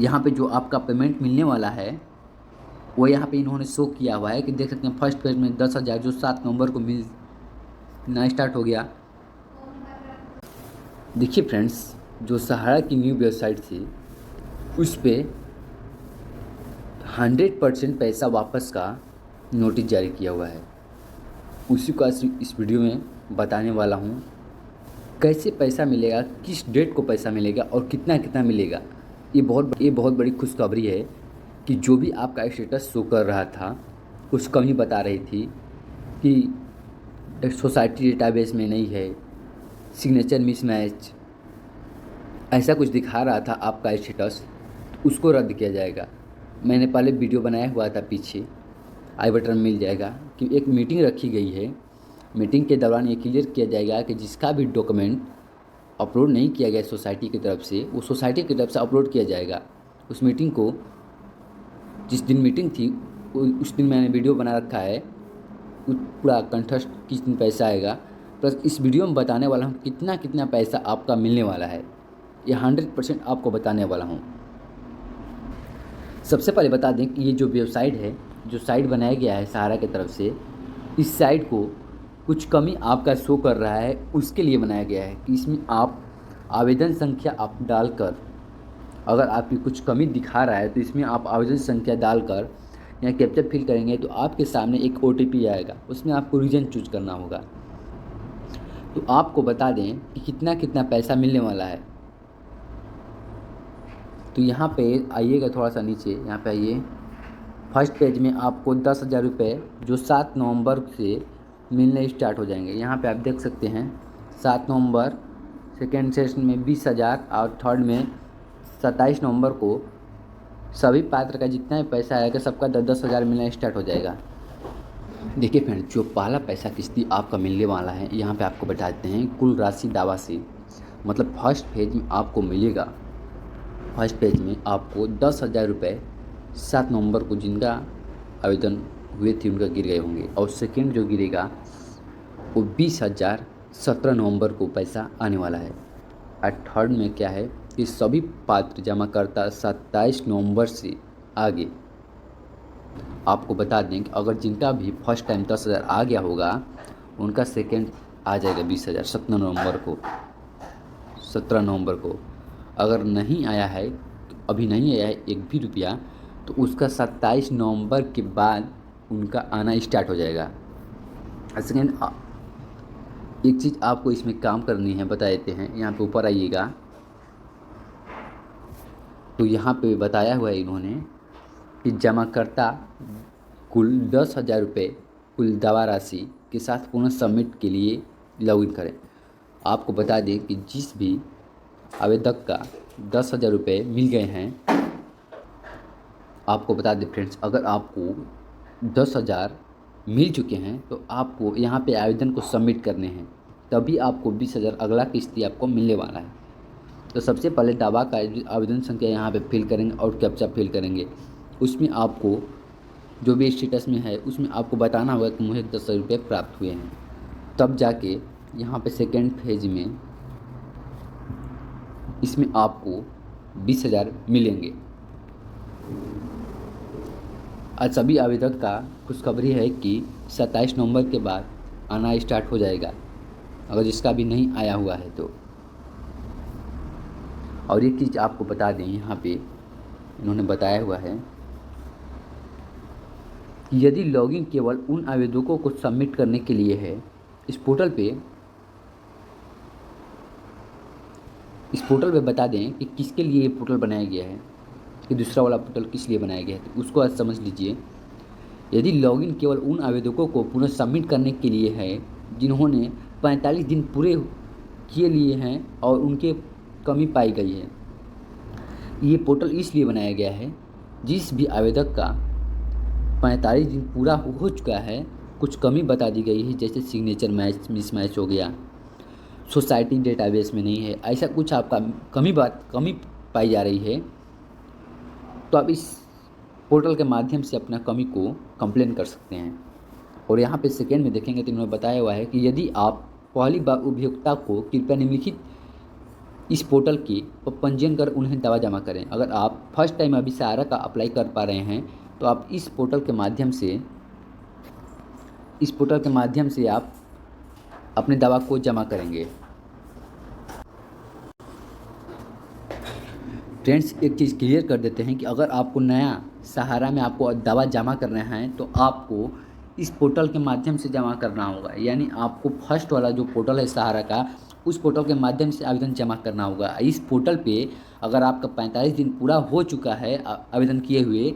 यहाँ पे जो आपका पेमेंट मिलने वाला है वो यहाँ पे इन्होंने शो किया हुआ है कि देख सकते हैं फर्स्ट पेज में 10,000 जो 7 नवंबर को मिलना स्टार्ट हो गया। देखिए फ्रेंड्स, जो सहारा की न्यू वेबसाइट थी उस पे 100% पैसा वापस का नोटिस जारी किया हुआ है। उसी को आज इस वीडियो में बताने वाला हूँ, कैसे पैसा मिलेगा, किस डेट को पैसा मिलेगा और कितना कितना मिलेगा। ये बहुत बड़ी खुशखबरी है कि जो भी आपका स्टेटस शो कर रहा था, कुछ कमी बता रही थी कि सोसाइटी डेटाबेस में नहीं है, सिग्नेचर मिसमैच, ऐसा कुछ दिखा रहा था आपका स्टेटस, उसको रद्द किया जाएगा। मैंने पहले वीडियो बनाया हुआ था, पीछे आई बटन मिल जाएगा कि एक मीटिंग रखी गई है। मीटिंग के दौरान ये क्लियर किया जाएगा कि जिसका भी डॉक्यूमेंट अपलोड नहीं किया गया सोसाइटी की तरफ से, वो सोसाइटी की तरफ से अपलोड किया जाएगा। उस मीटिंग को, जिस दिन मीटिंग थी उस दिन मैंने वीडियो बना रखा है, पूरा कंठस्थ किस दिन पैसा आएगा, प्लस इस वीडियो में बताने वाला हूँ कितना कितना पैसा आपका मिलने वाला है। ये 100% आपको बताने वाला हूँ। सबसे पहले बता दें कि ये जो वेबसाइट है, जो साइट बनाया गया है सहारा की तरफ से, इस साइट को कुछ कमी आपका शो कर रहा है, उसके लिए बनाया गया है कि इसमें आप आवेदन संख्या आप डालकर, अगर आपकी कुछ कमी दिखा रहा है तो इसमें आप आवेदन संख्या डालकर या कैप्चा फिल करेंगे तो आपके सामने एक OTP आएगा, उसमें आपको रीजन चूज करना होगा। तो आपको बता दें कि कितना कितना पैसा मिलने वाला है। तो यहाँ पे आइएगा, थोड़ा सा नीचे यहाँ पे आइए। फर्स्ट पेज में आपको 10,000 रुपये जो 7 नवंबर से मिलने स्टार्ट हो जाएंगे। यहाँ पे आप देख सकते हैं 7 नवंबर, सेकेंड सेशन में 20,000 और थर्ड में 27 नवंबर को सभी पात्र का जितना भी पैसा आएगा सबका 10,000 मिलना स्टार्ट हो जाएगा। देखिए फ्रेंड, जो पहला पैसा किस्ती आपका मिलने वाला है, यहाँ पे आपको बताते हैं कुल राशि दावा से, मतलब फर्स्ट फेज में आपको मिलेगा। फर्स्ट पेज में आपको 10,000 रुपये 7 नवंबर को जिनका आवेदन हुए थे उनका गिर गए होंगे, और सेकेंड जो गिरेगा वो 20,000 17 नवंबर को पैसा आने वाला है। और थर्ड में क्या है कि सभी पात्र जमाकर्ता 27 नवंबर से आगे, आपको बता दें कि अगर जिनका भी फर्स्ट टाइम 10,000 आ गया होगा उनका सेकेंड आ जाएगा 20,000 17 नवंबर को। अगर नहीं आया है, अभी नहीं आया है एक भी रुपया, तो उसका 27 नवंबर के बाद उनका आना स्टार्ट हो जाएगा। सेकेंड, एक चीज़ आपको इसमें काम करनी है, बता देते हैं। यहाँ पे ऊपर आइएगा तो यहाँ पे बताया हुआ है इन्होंने कि जमाकर्ता कुल 10,000 रुपये कुल दावा राशि के साथ पुनः सबमिट के लिए लॉगिन करें। आपको बता दें कि जिस भी आवेदक का 10,000 रुपये मिल गए हैं, आपको बता दें फ्रेंड्स, अगर आपको 10,000 मिल चुके हैं तो आपको यहाँ पे आवेदन को सबमिट करने हैं, तभी आपको 20,000 अगला किस्ती आपको मिलने वाला है। तो सबसे पहले दावा का आवेदन संख्या यहाँ पे फिल करेंगे और कैप्चा फिल करेंगे। उसमें आपको जो भी स्टेटस में है उसमें आपको बताना होगा कि मुझे 10,000 रुपये प्राप्त हुए हैं, तब जाके यहाँ पे सेकेंड फेज में इसमें आपको 20,000 मिलेंगे। आज सभी आवेदक का खुशखबरी है कि 27 नवंबर के बाद आना स्टार्ट हो जाएगा, अगर जिसका भी नहीं आया हुआ है तो। और एक चीज़ आपको बता दें, यहाँ पे इन्होंने बताया हुआ है कि यदि लॉगिन केवल उन आवेदकों को सबमिट करने के लिए है, इस पोर्टल पे बता दें कि किसके लिए ये पोर्टल बनाया गया है, कि दूसरा वाला पोर्टल किस लिए बनाया गया है, तो उसको आज समझ लीजिए। यदि लॉगिन केवल उन आवेदकों को पुनः सबमिट करने के लिए है जिन्होंने 45 दिन पूरे किए लिए हैं और उनके कमी पाई गई है। ये पोर्टल इसलिए बनाया गया है, जिस भी आवेदक का 45 दिन पूरा हो चुका है, कुछ कमी बता दी गई है, जैसे सिग्नेचर मिसमैच हो गया, सोसाइटी डेटाबेस में नहीं है, ऐसा कुछ आपका कमी पाई जा रही है, तो आप इस पोर्टल के माध्यम से अपना कमी को कंप्लेन कर सकते हैं। और यहाँ पे सेकेंड में देखेंगे तो इन्होंने बताया हुआ है कि यदि आप पहली बार उपभोक्ता को कृपया निम्नलिखित इस पोर्टल की पंजीयन कर उन्हें दवा जमा करें। अगर आप फर्स्ट टाइम अभी सहारा का अप्लाई कर पा रहे हैं तो आप इस पोर्टल के माध्यम से आप अपने दवा को जमा करेंगे। फ्रेंड्स, एक चीज़ क्लियर कर देते हैं कि अगर आपको नया सहारा में आपको दवा जमा करना है तो आपको इस पोर्टल के माध्यम से जमा करना होगा। यानी आपको फर्स्ट वाला जो पोर्टल है सहारा का, उस पोर्टल के माध्यम से आवेदन जमा करना होगा। इस पोर्टल पे अगर आपका 45 दिन पूरा हो चुका है आवेदन किए हुए,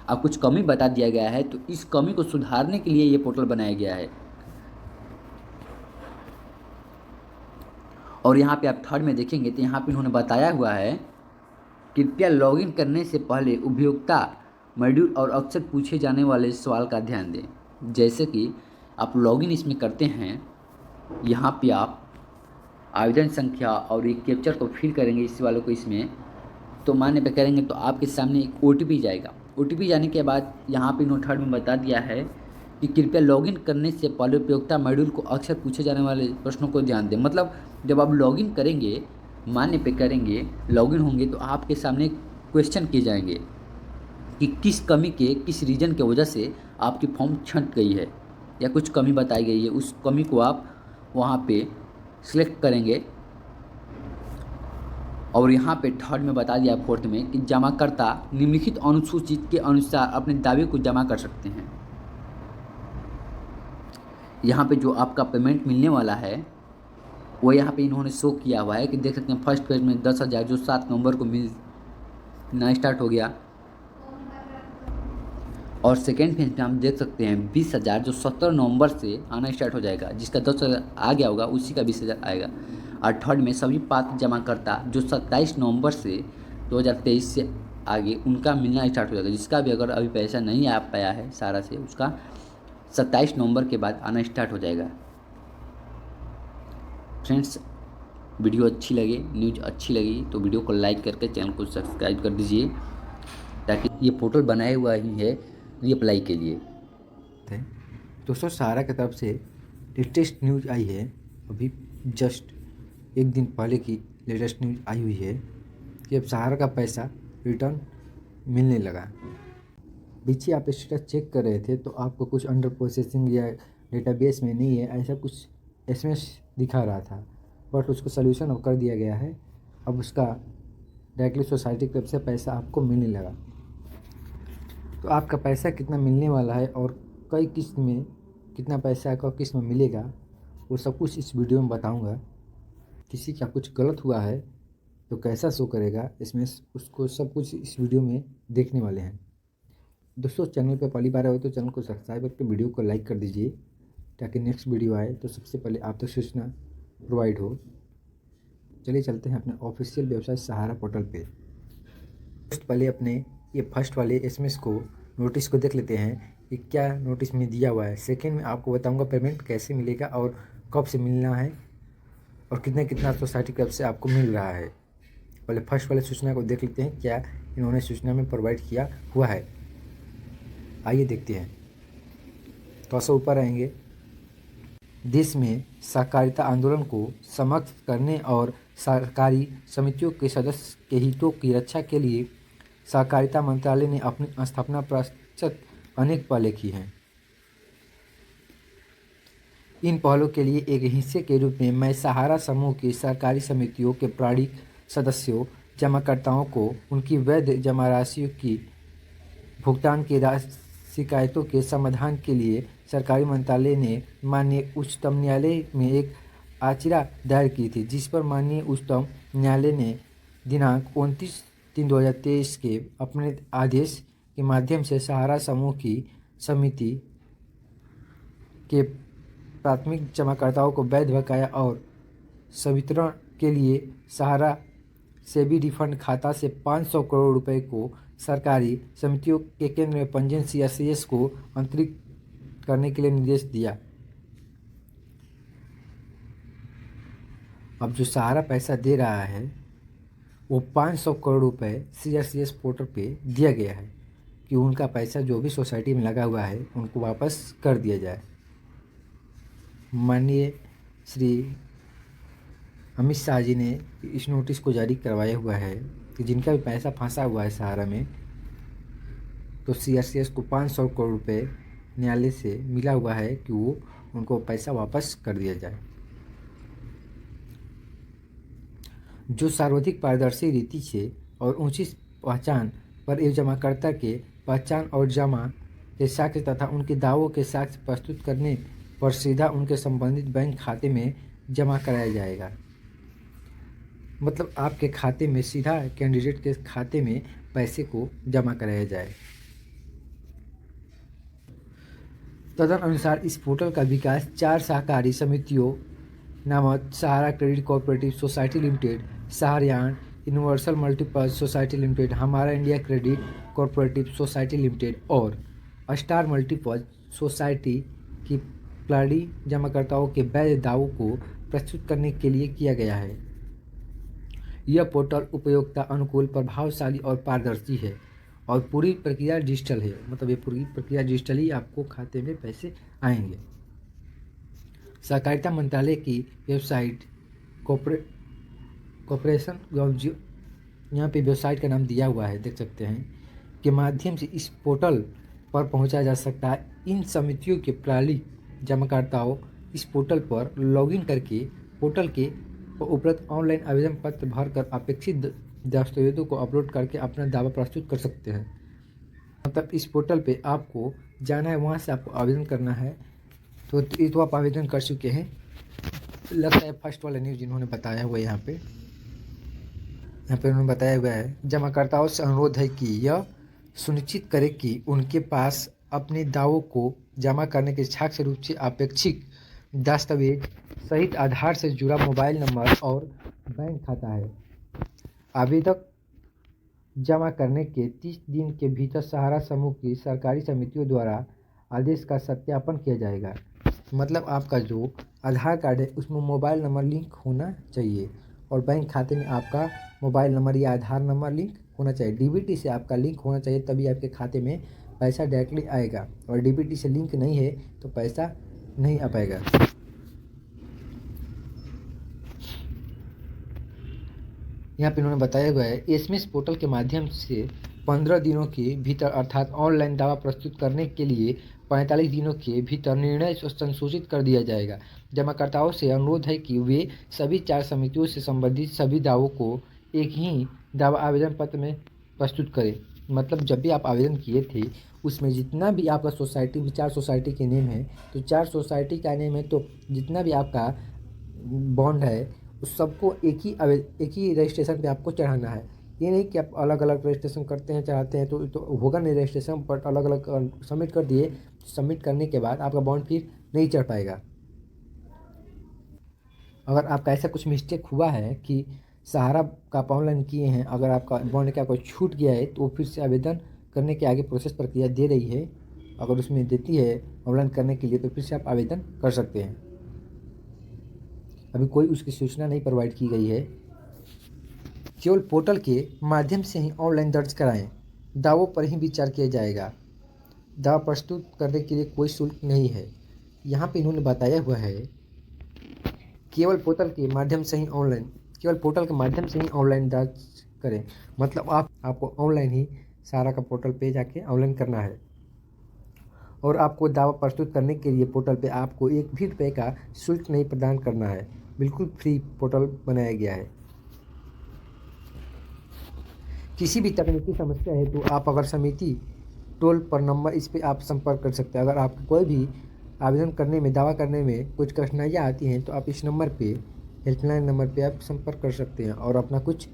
और कुछ कमी बता दिया गया है, तो इस कमी को सुधारने के लिए ये पोर्टल बनाया गया है। और यहाँ पे आप थर्ड में देखेंगे तो यहाँ पे इन्होंने बताया हुआ है, कृपया लॉगिन करने से पहले उपभोक्ता मॉड्यूल और अक्सर पूछे जाने वाले सवाल का ध्यान दें। जैसे कि आप लॉगिन इसमें करते हैं, यहाँ पे आप आवेदन संख्या और एक कैप्चर को फिल करेंगे इस वालों को, इसमें तो मान्य पे करेंगे तो आपके सामने एक OTP जाएगा। OTP जाने के बाद यहाँ पे इन्होंने थर्ड में बता दिया है कि कृपया लॉगिन करने से पहले उपयोगिता मॉड्यूल को अक्सर पूछे जाने वाले प्रश्नों को ध्यान दें। मतलब जब आप लॉगिन करेंगे, मान्य पे करेंगे, लॉगिन होंगे तो आपके सामने क्वेश्चन किए जाएंगे कि किस कमी के, किस रीजन की वजह से आपकी फॉर्म छंट गई है या कुछ कमी बताई गई है। उस कमी को आप वहाँ पे सिलेक्ट करेंगे। और यहाँ पे थर्ड में बता दिया फोर्थ में कि जमाकर्ता निम्नलिखित अनुसूचित के अनुसार अपने दावे को जमा कर सकते हैं। यहाँ पे जो आपका पेमेंट मिलने वाला है वो यहाँ पे इन्होंने शो किया हुआ है कि देख सकते हैं फर्स्ट पेज में 10,000 जो 7 नवंबर को मिलना स्टार्ट हो गया, और सेकेंड पेज में हम देख सकते हैं 20,000 जो 17 नवंबर से आना स्टार्ट हो जाएगा। जिसका 10,000 आ गया होगा उसी का 20,000 आएगा। और थर्ड में सभी पात्र जमाकर्ता जो 27 नवंबर से 2023 से आगे उनका मिलना स्टार्ट हो जाएगा। जिसका भी अगर अभी पैसा नहीं आ पाया है सारा से, उसका 27 नवंबर के बाद आना स्टार्ट हो जाएगा। फ्रेंड्स, वीडियो अच्छी लगे, न्यूज़ अच्छी लगी तो वीडियो को लाइक करके चैनल को सब्सक्राइब कर दीजिए, ताकि ये पोर्टल बनाया हुआ ही है रीअप्लाई के लिए। दोस्तों, सहारा की तरफ से लेटेस्ट न्यूज़ आई है, अभी जस्ट एक दिन पहले की लेटेस्ट न्यूज़ आई हुई है कि अब सहारा का पैसा रिटर्न मिलने लगा। पीछे आप स्टेटस चेक कर रहे थे तो आपको कुछ अंडर प्रोसेसिंग या डेटाबेस में नहीं है ऐसा कुछ SMS दिखा रहा था, बट उसको सलूशन अब कर दिया गया है। अब उसका डायरेक्टली सोसाइटी की तरफ से पैसा आपको मिलने लगा। तो आपका पैसा कितना मिलने वाला है और कई किस्त में कितना पैसा कब किस्त में मिलेगा, वो सब कुछ इस वीडियो में बताऊंगा। किसी का कुछ गलत हुआ है तो कैसा शो करेगा इसमें, उसको सब कुछ इस वीडियो में देखने वाले हैं। दोस्तों, चैनल पर पहली बार आए तो चैनल को सब्सक्राइब करके वीडियो को लाइक कर दीजिए, ताकि नेक्स्ट वीडियो आए तो सबसे पहले आप तक सूचना प्रोवाइड हो। चलिए चलते हैं अपने ऑफिशियल वेबसाइट सहारा पोर्टल पे। पहले अपने ये फर्स्ट वाले SMS को, नोटिस को देख लेते हैं कि क्या नोटिस में दिया हुआ है। सेकंड में आपको बताऊंगा पेमेंट कैसे मिलेगा और कब से मिलना है और कितना सोसाइटी की तरफ से आपको मिल रहा है। पहले फर्स्ट वाले सूचना को देख लेते हैं क्या इन्होंने सूचना में प्रोवाइड किया हुआ है। आइए देखते हैं। थोड़ा सा ऊपर आएंगे। देश में सहकारिता आंदोलन को समाप्त करने और सरकारी समितियों के सदस्य के हितों की रक्षा के लिए सहकारिता मंत्रालय ने अपनी स्थापना पश्चात अनेक पहलें की हैं। इन पहलों के लिए एक हिस्से के रूप में मैं सहारा समूह की सहकारी समितियों के प्राणिक सदस्यों, जमाकर्ताओं को उनकी वैध जमा राशियों की भुगतान की शिकायतों के समाधान के लिए सरकारी मंत्रालय ने माननीय उच्चतम न्यायालय में एक याचिका दायर की थी, जिस पर माननीय उच्चतम न्यायालय ने दिनांक 29/3/2023 के अपने आदेश के माध्यम से सहारा समूह की समिति के प्राथमिक जमाकर्ताओं को वैध बकाया और संवितरण के लिए सहारा सेबी रिफंड खाता से 500 करोड़ रुपए को सरकारी समितियों के केंद्र में पंजीयन CRCS को अंतरित करने के लिए निर्देश दिया। अब जो सहारा पैसा दे रहा है वो 500 करोड़ रुपए CRCS पोर्टल पे दिया गया है कि उनका पैसा जो भी सोसाइटी में लगा हुआ है उनको वापस कर दिया जाए। माननीय श्री अमित शाह जी ने इस नोटिस को जारी करवाया हुआ है कि जिनका भी पैसा फंसा हुआ है सहारा में, तो सीआरसीएस को 500 करोड़ रुपए न्यायालय से मिला हुआ है कि वो उनको पैसा वापस कर दिया जाए। जो सर्वाधिक पारदर्शी रीति से और ऊंची पहचान पर एक जमाकर्ता के पहचान और जमा के साक्ष्य तथा उनके दावों के साक्ष्य प्रस्तुत करने पर सीधा उनके संबंधित बैंक खाते में जमा कराया जाएगा। मतलब आपके खाते में सीधा कैंडिडेट के खाते में पैसे को जमा कराया जाए। तदनुसार इस पोर्टल का विकास 4 सहकारी समितियों नामक Sahara credit cooperative society limited, Sahariyan universal multipurpose society limited, Hamara India credit cooperative society limited और स्टार मल्टीपर्पज सोसाइटी की प्लाडी जमाकर्ताओं के वैध दावों को प्रस्तुत करने के लिए किया गया है। यह पोर्टल उपयोक्ता अनुकूल, प्रभावशाली और पारदर्शी है और पूरी प्रक्रिया डिजिटल है। मतलब ये पूरी प्रक्रिया डिजिटल ही आपको खाते में पैसे आएंगे। सहकारिता मंत्रालय की वेबसाइट कॉर्पोरेशन यहाँ पे वेबसाइट का नाम दिया हुआ है, देख सकते हैं, के माध्यम से इस पोर्टल पर पहुंचा जा सकता है। इन समितियों के प्रणाली जमाकर्ताओं इस पोर्टल पर लॉगिन करके पोर्टल के उपलब्ध ऑनलाइन आवेदन पत्र भरकर अपेक्षित दस्तावेजों को अपलोड करके अपना दावा प्रस्तुत कर सकते हैं। मतलब इस पोर्टल पे आपको जाना है, वहाँ से आपको आवेदन करना है। तो ये तो आप आवेदन कर चुके हैं, लगता है फर्स्ट वाला न्यूज़ इन्होंने बताया हुआ है। यहाँ पे उन्होंने बताया हुआ है, जमाकर्ताओं से अनुरोध है कि यह सुनिश्चित करें कि उनके पास अपने दावों को जमा करने के साक्ष्य रूप से अपेक्षित दस्तावेज सहित आधार से जुड़ा मोबाइल नंबर और बैंक खाता है। आवेदक जमा करने के 30 दिन के भीतर सहारा समूह की सरकारी समितियों द्वारा आदेश का सत्यापन किया जाएगा। मतलब आपका जो आधार कार्ड है उसमें मोबाइल नंबर लिंक होना चाहिए और बैंक खाते में आपका मोबाइल नंबर या आधार नंबर लिंक होना चाहिए। डीबीटी से आपका लिंक होना चाहिए, तभी आपके खाते में पैसा डायरेक्टली आएगा, और डीबीटी से लिंक नहीं है तो पैसा नहीं आ पाएगा। यहाँ पे इन्होंने बताया हुआ है, एसएमएस पोर्टल के माध्यम से 15 दिनों के भीतर अर्थात ऑनलाइन दावा प्रस्तुत करने के लिए 45 दिनों के भीतर निर्णय संशोधित कर दिया जाएगा। जमाकर्ताओं से अनुरोध है कि वे सभी 4 समितियों से संबंधित सभी दावों को एक ही दावा आवेदन पत्र में प्रस्तुत करें। मतलब जब भी आप आवेदन किए थे उसमें जितना भी आपका सोसाइटी, 4 सोसाइटी के नेम है, तो 4 सोसाइटी का नेम है, तो जितना भी आपका बॉन्ड है उस सबको एक ही रजिस्ट्रेशन पे आपको चढ़ाना है। ये नहीं कि आप अलग अलग रजिस्ट्रेशन करते हैं, चढ़ाते हैं तो होगा नहीं रजिस्ट्रेशन, बट अलग अलग सबमिट कर दिए। सबमिट करने के बाद आपका बॉन्ड फिर नहीं चढ़ पाएगा। अगर आपका ऐसा कुछ मिस्टेक हुआ है कि सहारा का आप ऑनलाइन किए हैं, अगर आपका बॉन्ड का कोई छूट गया है, तो फिर से आवेदन करने के आगे प्रोसेस प्रक्रिया दे रही है। अगर उसमें देती है ऑनलाइन करने के लिए तो फिर से आप आवेदन कर सकते हैं। अभी कोई उसकी सूचना नहीं प्रोवाइड की गई है। केवल पोर्टल के माध्यम से ही ऑनलाइन दर्ज कराएं, दावों पर ही विचार किया जाएगा। दावा प्रस्तुत करने के लिए कोई शुल्क नहीं है। यहाँ पे इन्होंने बताया हुआ है, केवल पोर्टल के माध्यम से ही ऑनलाइन दर्ज करें। मतलब आपको ऑनलाइन ही सारा का पोर्टल पे जाके ऑनलाइन करना है, और आपको दावा प्रस्तुत करने के लिए पोर्टल पे आपको 1 भी रुपये का शुल्क नहीं प्रदान करना है। बिल्कुल फ्री पोर्टल बनाया गया है। किसी भी तकनीकी समस्या है तो आप अगर समिति टोल पर नंबर, इस पे आप संपर्क कर सकते हैं। अगर आपको कोई भी आवेदन करने में, दावा करने में कुछ कठिनाइयाँ आती हैं तो आप इस नंबर पे, हेल्पलाइन नंबर पे आप संपर्क कर सकते हैं और अपना कुछ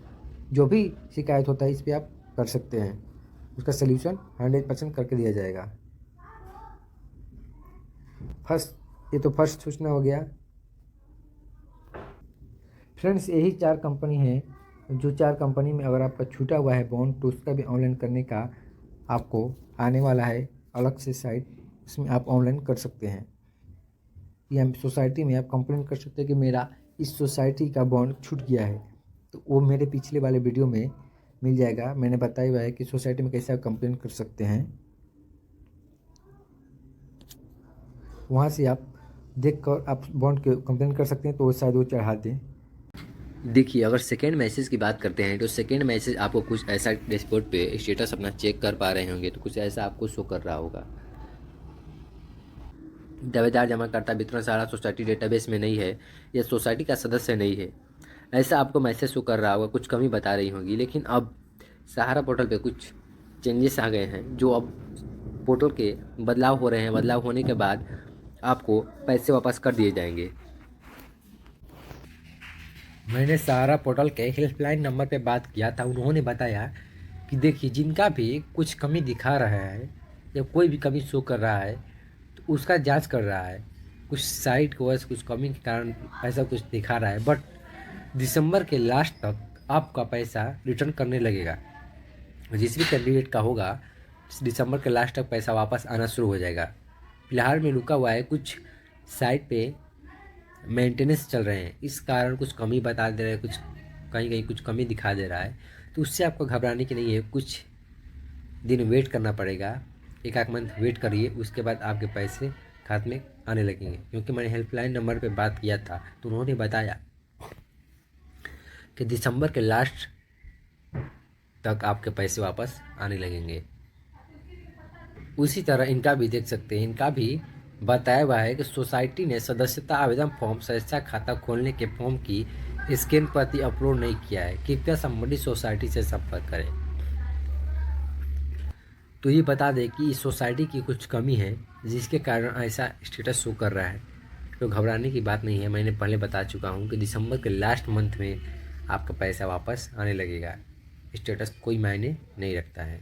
जो भी शिकायत होता है इस पर आप कर सकते हैं। उसका सल्यूशन 100% करके दिया जाएगा। ये तो फर्स्ट सूचना हो गया। फ्रेंड्स, यही 4 कंपनी है, जो 4 कंपनी में अगर आपका छूटा हुआ है बॉन्ड तो उसका भी ऑनलाइन करने का आपको आने वाला है अलग से साइट, उसमें आप ऑनलाइन कर सकते हैं। या सोसाइटी में आप कंप्लेंट कर सकते हैं कि मेरा इस सोसाइटी का बॉन्ड छूट गया है, तो वो मेरे पिछले वाले वीडियो में मिल जाएगा। मैंने बताया हुआ है कि सोसाइटी में कैसे आप कंप्लेंट कर सकते हैं। वहाँ से आप देख कर आप बॉन्ड के कंप्लेंट कर सकते हैं, तो शायद वो चढ़ा दें। देखिए, अगर सेकेंड मैसेज की बात करते हैं तो सेकेंड मैसेज आपको कुछ ऐसा डैशबोर्ड पे स्टेटस अपना चेक कर पा रहे होंगे तो कुछ ऐसा आपको शो कर रहा होगा। दावेदार जमाकर्ता वितरण सहारा सोसाइटी डेटाबेस में नहीं है या सोसाइटी का सदस्य नहीं है, ऐसा आपको मैसेज शो कर रहा होगा, कुछ कमी बता रही होगी। लेकिन अब सहारा पोर्टल पे कुछ चेंजेस आ गए हैं जो अब पोर्टल के बदलाव हो रहे हैं। बदलाव होने के बाद आपको पैसे वापस कर दिए जाएंगे। मैंने सहारा पोर्टल के हेल्पलाइन नंबर पे बात किया था, उन्होंने बताया कि देखिए जिनका भी कुछ कमी दिखा रहा है या कोई भी कमी शो कर रहा है तो उसका जांच कर रहा है। कुछ साइट को वैसे कुछ कमी के कारण ऐसा कुछ दिखा रहा है, बट दिसंबर के लास्ट तक आपका पैसा रिटर्न करने लगेगा। जिस भी कैंडिडेट का होगा दिसंबर के लास्ट तक पैसा वापस आना शुरू हो जाएगा। फिलहाल में रुका हुआ है, कुछ साइट पे मेंटेनेंस चल रहे हैं, इस कारण कुछ कमी बता दे रहे हैं, कुछ कहीं कहीं कुछ कमी दिखा दे रहा है। तो उससे आपको घबराने की नहीं है, कुछ दिन वेट करना पड़ेगा, एक आध मंथ वेट करिए, उसके बाद आपके पैसे खाते में आने लगेंगे। क्योंकि मैंने हेल्पलाइन नंबर पे बात किया था तो उन्होंने बताया कि दिसंबर के लास्ट तक आपके पैसे वापस आने लगेंगे। उसी तरह इनका भी देख सकते हैं, इनका भी बताया हुआ है कि सोसाइटी ने सदस्यता आवेदन फॉर्म सदस्यता खाता खोलने के फॉर्म की स्कैन प्रति अपलोड नहीं किया है, कृपया संबंधित सोसाइटी से संपर्क करें। तो ये बता दें कि इस सोसाइटी की कुछ कमी है जिसके कारण ऐसा स्टेटस शो कर रहा है। तो घबराने की बात नहीं है, मैंने पहले बता चुका हूँ कि दिसंबर के लास्ट मंथ में आपका पैसा वापस आने लगेगा। स्टेटस कोई मायने नहीं रखता है।